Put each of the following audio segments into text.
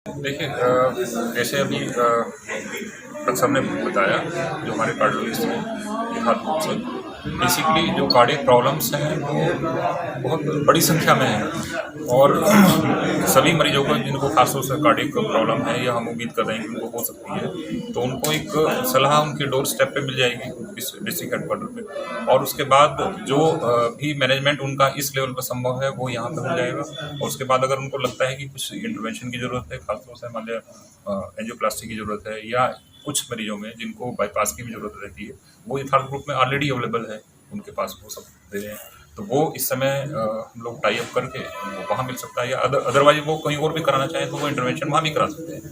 देखिए जैसे अभी डॉक्टर साहब ने बताया, जो हमारे कार्डियोलॉजिस्ट हैं यथार्थ रूप से बेसिकली जो कार्डियक प्रॉब्लम्स हैं वो बहुत बड़ी संख्या में हैं और सभी मरीजों को जिनको खासतौर से कार्डियक प्रॉब्लम है या हम उम्मीद कर रहे हैं कि उनको हो सकती है, तो उनको एक सलाह उनके डोर स्टेप पे मिल जाएगी इस डिस्ट्रिक्ट हेडक्वार्टर पे। और उसके बाद जो भी मैनेजमेंट उनका इस लेवल पर संभव है वो यहाँ पे हो जाएगा। और उसके बाद अगर उनको लगता है कि कुछ इंटरवेंशन की ज़रूरत है, खासतौर से मान लिया एंजियोप्लास्टी की ज़रूरत है या कुछ मरीजों में जिनको बाईपास की भी ज़रूरत रहती है, वो यथार्थ ग्रुप में ऑलरेडी अवेलेबल है, उनके पास वो सब दे रहे हैं। तो वो इस समय हम लोग टाई अप करके उनको वहाँ मिल सकता है या अदरवाइज वो कहीं और भी कराना चाहें तो वो इंटरवेंशन वहाँ भी करा सकते हैं।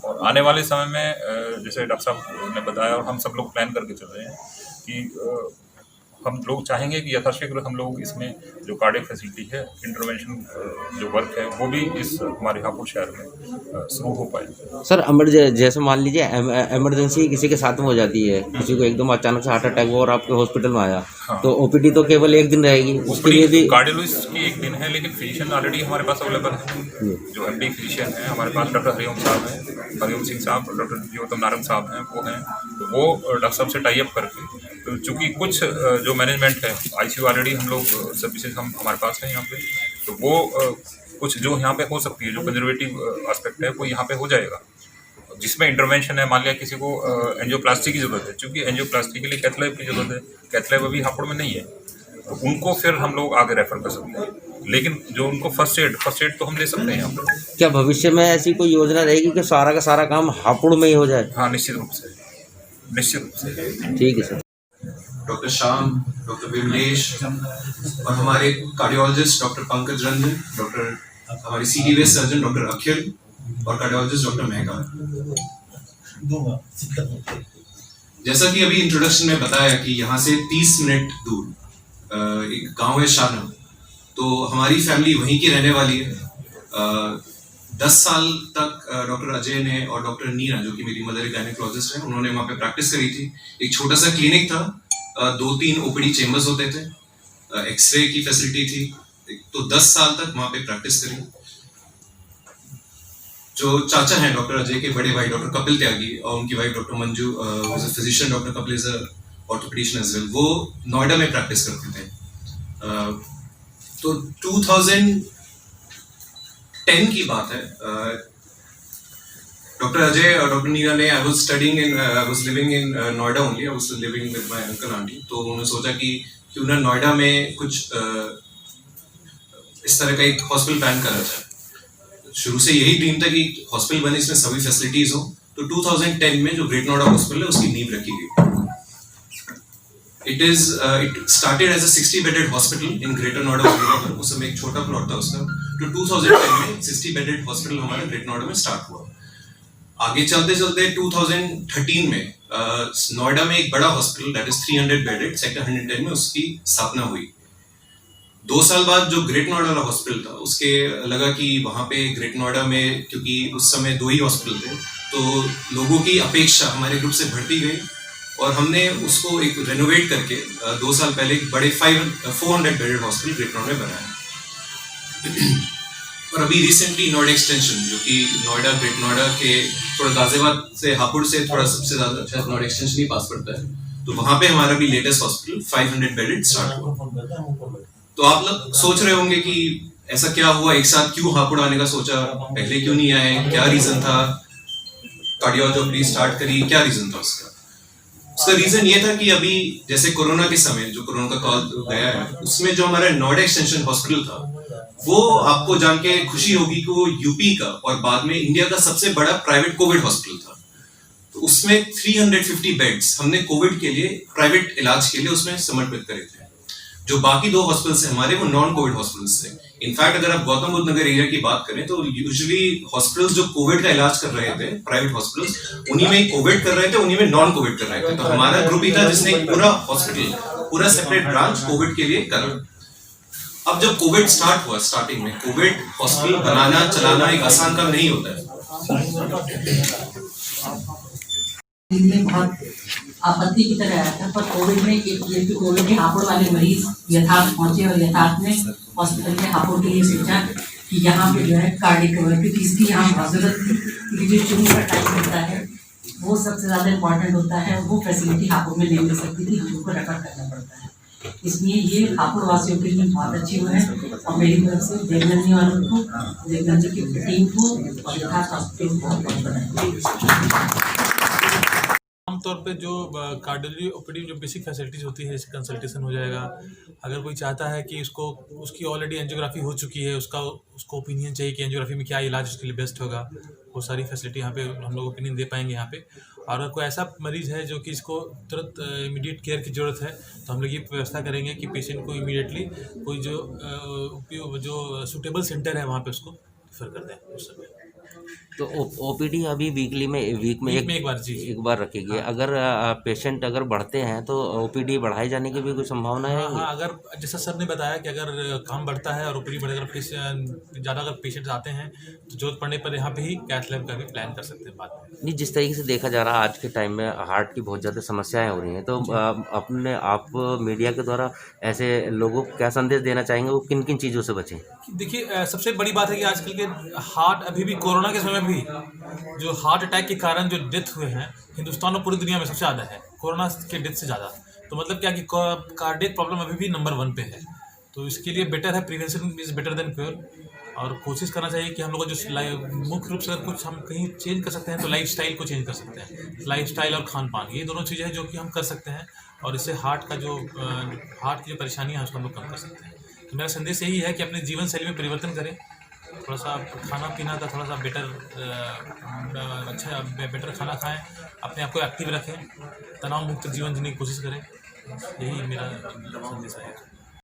और आने वाले समय में जैसे डॉक्टर साहब ने बताया और हम सब लोग प्लान करके चल रहे हैं कि हम लोग चाहेंगे कि यथाशीघ्र हम लोग इसमें जो कार्डियक फैसिलिटी है, इंटरवेंशन जो वर्क है, वो भी इस हमारे हापुड़ शहर में शुरू हो पाए। सर जैसे मान लीजिए इमरजेंसी किसी के साथ में हो जाती है, किसी को एकदम अचानक से हार्ट अटैक हुआ और आपके हॉस्पिटल में आया, हाँ। तो ओपीडी तो केवल एक दिन रहेगी, उसके लिए भी कार्डियोलॉजिस्ट की एक दिन है, लेकिन फिजिशियन ऑलरेडी हमारे पास अवेलेबल है। जो एमडी फिजिशियन है हमारे पास, डॉक्टर हरिओम साहब हैं, हरिओम सिंह साहब, डॉक्टर जीवोत्तम नारंग साहब हैं, वो हैं। तो वो डॉक्टर साहब से टाई अप करके, तो चूँकि कुछ जो मैनेजमेंट है, आईसीयू ऑलरेडी हम लोग सर्विसेज हमारे पास है यहाँ पे, तो वो कुछ जो यहाँ पे हो सकती है, जो कंजर्वेटिव एस्पेक्ट है वो यहाँ पे हो जाएगा, जिसमें इंटरवेंशन है। मान लिया किसी को एंजियोप्लास्टी की जरूरत है, क्योंकि एंजियोप्लास्टी के लिए कैथ लैब की जरूरत है, कैथ लैब अभी हापुड़ में नहीं है, तो उनको फिर हम लोग आगे रेफर कर सकते हैं। लेकिन जो उनको फर्स्ट एड तो हम दे सकते हैं यहाँ पर। क्या भविष्य में ऐसी कोई योजना रहेगी कि सारा का सारा काम हापुड़ में ही हो जाए? हाँ, निश्चित रूप से, निश्चित रूप से। ठीक है sir. Doctor Shyam, doctor Vimlesh और हमारे cardiologist doctor Pankaj Ranjan, doctor हमारे सीडी सर्जन डॉक्टर अखिल और कार्डियोलॉजिस्ट डॉक्टर मेहगा। जैसा कि अभी इंट्रोडक्शन में बताया कि यहाँ से 30 मिनट दूर एक गांव है शानम, तो हमारी फैमिली वहीं की रहने वाली है। 10 साल तक डॉक्टर अजय ने और डॉक्टर नीना, जो कि मेरी मदर गायनेकोलॉजिस्ट है, उन्होंने वहाँ पे प्रैक्टिस करी थी। एक छोटा सा क्लिनिक था, 2-3 ओपीडी चेम्बर्स होते थे, एक्सरे की फैसिलिटी थी। तो 10 साल तक वहाँ पे प्रैक्टिस करी। जो चाचा हैं डॉक्टर अजय के बड़े भाई डॉक्टर कपिल त्यागी और उनकी wife doctor Manju, physician, doctor Kapil is orthopaedician as well, वो नोएडा में प्रैक्टिस करते थे। तो 2010 की बात है, डॉक्टर अजय और डॉक्टर नीना ने, I was living in Noida only, I was living with my uncle aunty. तो उन्होंने सोचा कि क्यों ना नोएडा में कुछ इस तरह का एक हॉस्पिटल प्लान करा जाए। शुरू से यही ड्रीम था कि हॉस्पिटल बने, इसमें सभी फैसिलिटीज हो। तो 2010 में जो ग्रेट नोएडा हॉस्पिटल है उसकी नींव रखी गई। इट स्टार्टेड एज अ 60-बेडेड हॉस्पिटल इन ग्रेटर नोएडा। उस समय एक छोटा प्लॉट था उसका। तो 2010 में 60-बेडेड हॉस्पिटल हमारा ग्रेट नोएडा में स्टार्ट हुआ। आगे चलते चलते 2013 में नोएडा में एक बड़ा हॉस्पिटल दैट इज 300-बेडेड सेक्टर 110 में उसकी स्थापना हुई। 2 साल बाद जो ग्रेट नोएडा वाला हॉस्पिटल था, उसके लगा कि वहाँ पे ग्रेट नोएडा में, क्योंकि उस समय 2 ही हॉस्पिटल थे, तो लोगों की अपेक्षा हमारे ग्रुप से बढ़ती गई और हमने उसको एक रेनोवेट करके 2 साल पहले एक बड़े 400-बेडेड हॉस्पिटल ग्रेट नोएडा में बनाया। और अभी रिसेंटली नोएडा एक्सटेंशन, जो कि नोएडा ग्रेट नोएडा के थोड़ा गाजियाबाद से, हापुड़ से थोड़ा सबसे ज्यादा शायद नोएडा एक्सटेंशन ही पास पड़ता है, तो वहाँ पे हमारा भी लेटेस्ट हॉस्पिटल 500-बेडेड स्टार्ट हुआ। तो आप लोग सोच रहे होंगे कि ऐसा क्या हुआ, एक साथ क्यों हापुड़ आने का सोचा, पहले क्यों नहीं आए, क्या रीजन था, कार्डियोलॉजी स्टार्ट करी, क्या रीजन था उसका? उसका रीजन ये था कि अभी जैसे कोरोना के समय, जो कोरोना का कॉल गया है, उसमें जो हमारा नोएडा एक्सटेंशन हॉस्पिटल था, वो आपको जान के खुशी होगी कि वो यूपी का और बाद में इंडिया का सबसे बड़ा प्राइवेट कोविड हॉस्पिटल था। तो उसमें 350 बेड्स हमने कोविड के लिए, प्राइवेट इलाज के लिए उसमें समर्पित करे थे। जो बाकी 2 हॉस्पिटल्स हैं हमारे, वो नॉन कोविड हॉस्पिटल्स थे। इनफैक्ट अगर आप गौतम बुद्ध नगर एरिया की बात करें तो यूजुअली हॉस्पिटल्स जो कोविड का इलाज कर रहे थे, प्राइवेट हॉस्पिटल्स, उन्हीं में कोविड कर रहे थे, उन्हीं में नॉन कोविड कर रहे थे। तो हमारा ग्रुप ही था जिसने पूरा हॉस्पिटल, पूरा सेपरेट ब्रांच कोविड के लिए करा। अब जब कोविड स्टार्ट हुआ, स्टार्टिंग में कोविड हॉस्पिटल बनाना चलाना एक आसान काम नहीं होता है। बहुत आपत्ति की तरह आया था, पर कोविड में ये कोविड के हापुड़ वाले मरीज यथार्थ पहुंचे और यथार्थ में हॉस्पिटल में हापुड़ के लिए सोचा कि यहाँ पे जो है कार्डियक कवर, क्योंकि इसकी यहाँ बहुत ज़रूरत थी, क्योंकि जो शुरू का टाइम होता है वो सबसे ज़्यादा इम्पॉर्टेंट होता है। वो फैसिलिटी हापुड़ में नहीं मिल सकती थी, हम लोग को रेफर करना पड़ता है। इसलिए ये हापुड़ वासियों के लिए बहुत अच्छी हुआ है। और मेरी तरफ से देवगंजी वालों को, देवगंजी की टीम को और यथार्थ हॉस्पिटल को बहुत बहुत बधाई। आमतौर पे जो कार्डियोलॉजी ओपीडी जो बेसिक फैसिलिटीज़ होती है, जैसे कंसल्टेशन हो जाएगा। अगर कोई चाहता है कि उसकी ऑलरेडी एंजियोग्राफी हो चुकी है, उसको ओपिनियन चाहिए कि एंजियोग्राफी में क्या इलाज उसके लिए बेस्ट होगा, वो सारी फैसिलिटी यहाँ पे हम लोग ओपिनियन दे पाएंगे यहाँ पे। और अगर कोई ऐसा मरीज़ है जो कि इसको तुरंत इमीडिएट केयर की ज़रूरत है, तो हम लोग ये व्यवस्था करेंगे कि पेशेंट को इमीडिएटली कोई जो सूटेबल सेंटर है वहाँ पे उसको रेफर कर दें उस समय। तो ओपीडी अभी वीक में एक बार जी। एक बार रखेगी। अगर पेशेंट अगर बढ़ते हैं तो ओपीडी बढ़ाए जाने की भी कोई संभावना है? हाँ, अगर जैसा सर ने बताया कि अगर काम बढ़ता है और ओपीडी बढ़ेगा, ज़्यादा अगर पेशेंट्स आते हैं तो जरूरत पड़ने पर यहाँ पे ही कैथ लैब का भी प्लान कर सकते हैं बाद में। नहीं, जिस तरीके से देखा जा रहा है आज के टाइम में हार्ट की बहुत ज़्यादा समस्याएं हो रही हैं, तो अपने आप मीडिया के द्वारा ऐसे लोगों को क्या संदेश देना चाहेंगे, वो किन किन चीज़ों से बचें? देखिए, सबसे बड़ी बात है कि आजकल के हार्ट अभी भी कोरोना के समय भी जो हार्ट अटैक के कारण जो डेथ हुए हैं हिंदुस्तान और पूरी दुनिया में सबसे ज़्यादा है, कोरोना के डेथ से ज़्यादा। तो मतलब क्या कि कार्डियक प्रॉब्लम अभी भी नंबर 1 पे है। तो इसके लिए बेटर है, prevention is better than cure. और कोशिश करना चाहिए कि हम लोग जो मुख्य रूप से अगर कुछ हम कहीं चेंज कर सकते हैं तो लाइफस्टाइल को चेंज कर सकते हैं। लाइफस्टाइल और खान पान, ये दोनों चीज़ें हैं जो कि हम कर सकते हैं, और इससे हार्ट की जो परेशानियाँ हैं उसको हम लोग कम कर सकते हैं। तो मेरा संदेश यही है कि अपने जीवन शैली में परिवर्तन करें, थोड़ा सा खाना पीना का थोड़ा सा बेटर खाना खाएं, अपने आप को एक्टिव रखें, तनाव मुक्त जीवन जीने की कोशिश करें। यही मेरा संदेश है।